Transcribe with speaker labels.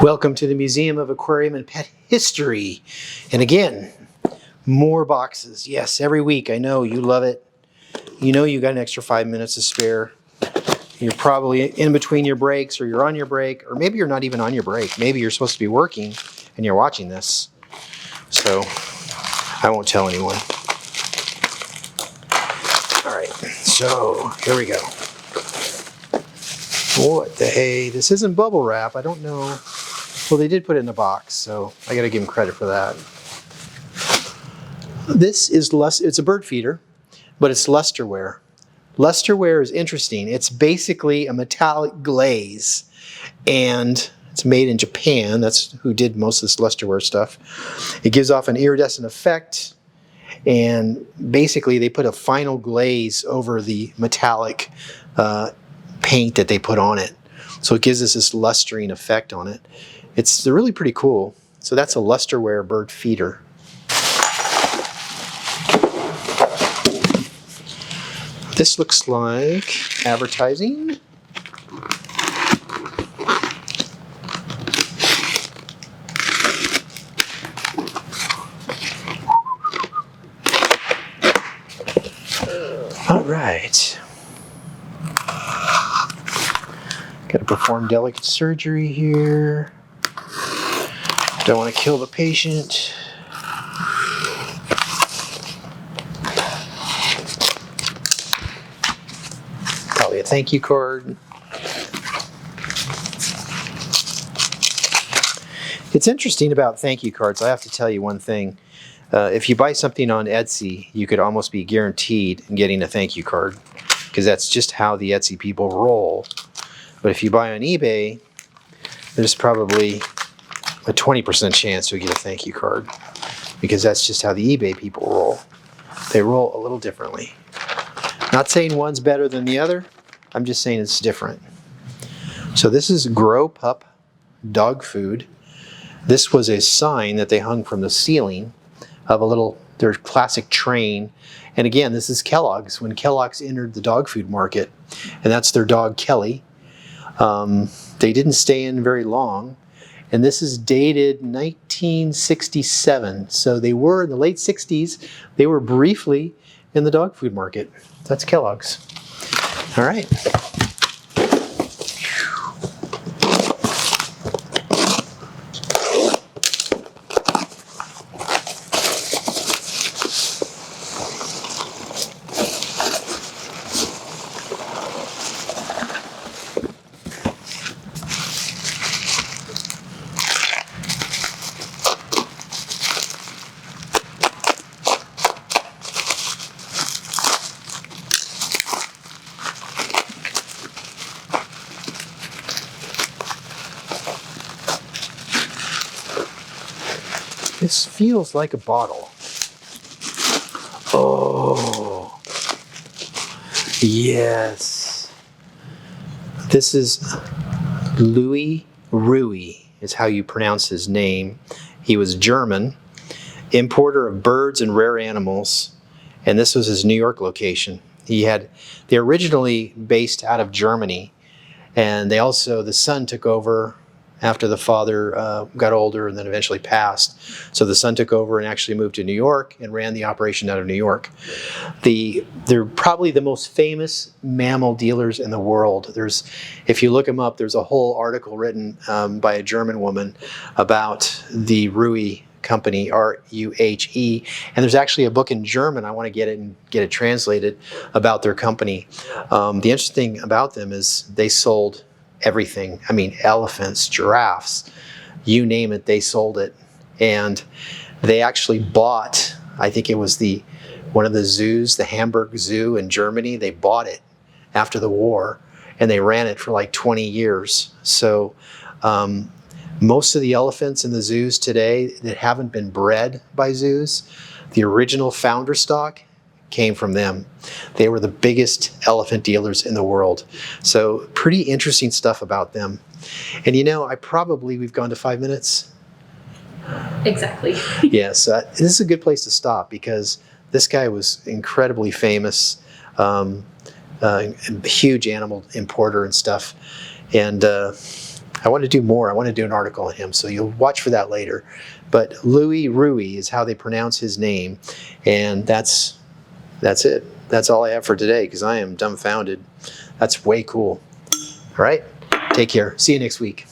Speaker 1: Welcome to the Museum of Aquarium and Pet History. And again, more boxes. Yes, every week. I know you love it. You know you got an extra 5 minutes to spare. You're probably in between your breaks, or you're on your break, or maybe you're not even on your break. Maybe you're supposed to be working and you're watching this. So I won't tell anyone. All right, so here we go. What the hey? This isn't bubble wrap. I don't know. Well, they did put it in a box, so I got to give them credit for that. This is it's a bird feeder, but it's lusterware. Lusterware is interesting. It's basically a metallic glaze, and it's made in Japan. That's who did most of this lusterware stuff. It gives off an iridescent effect, and basically they put a final glaze over the metallic paint that they put on it. So it gives us this lustering effect on it. They're really pretty cool. So that's a lusterware bird feeder. This looks like advertising. All right. Got to perform delicate surgery here. Don't want to kill the patient. Probably a thank you card. It's interesting about thank you cards. I have to tell you one thing. If you buy something on Etsy, you could almost be guaranteed in getting a thank you card, because that's just how the Etsy people roll. But if you buy on eBay, there's probably a 20% chance you'll get a thank you card, because that's just how the eBay people roll. They roll a little differently. Not saying one's better than the other. I'm just saying it's different. So this is Gro Pup Dog Food. This was a sign that they hung from the ceiling of their classic train. And again, this is Kellogg's, when Kellogg's entered the dog food market, and that's their dog Kelly. They didn't stay in very long, and this is dated 1967. So they were in the late 60s. They were briefly in the dog food market. That's Kellogg's. All right. This feels like a bottle. Oh, yes. This is Ruhe is how you pronounce his name. He was German, importer of birds and rare animals, and this was his New York location. They're originally based out of Germany, and the son took over after the father got older and then eventually passed. So the son took over and actually moved to New York and ran the operation out of New York. They're probably the most famous mammal dealers in the world. If you look them up, there's a whole article written by a German woman about the Ruhe company, R-U-H-E, and there's actually a book in German. I want to get it translated about their company. The interesting thing about them is they sold everything. I mean, elephants, giraffes, you name it, they sold it. And they actually bought, I think it was one of the zoos, the Hamburg Zoo in Germany. They bought it after the war, and they ran it for like 20 years. So most of the elephants in the zoos today that haven't been bred by zoos, the original founder stock came from them. They were the biggest elephant dealers in the world. So pretty interesting stuff about them. And we've gone to 5 minutes.
Speaker 2: Exactly.
Speaker 1: Yes, this is a good place to stop, because this guy was incredibly famous, huge animal importer and stuff. And I want to do more. I want to do an article on him, so you'll watch for that later. But Louis Ruhe is how they pronounce his name, and that's it. That's all I have for today because I am dumbfounded. That's way cool. All right, take care. See you next week.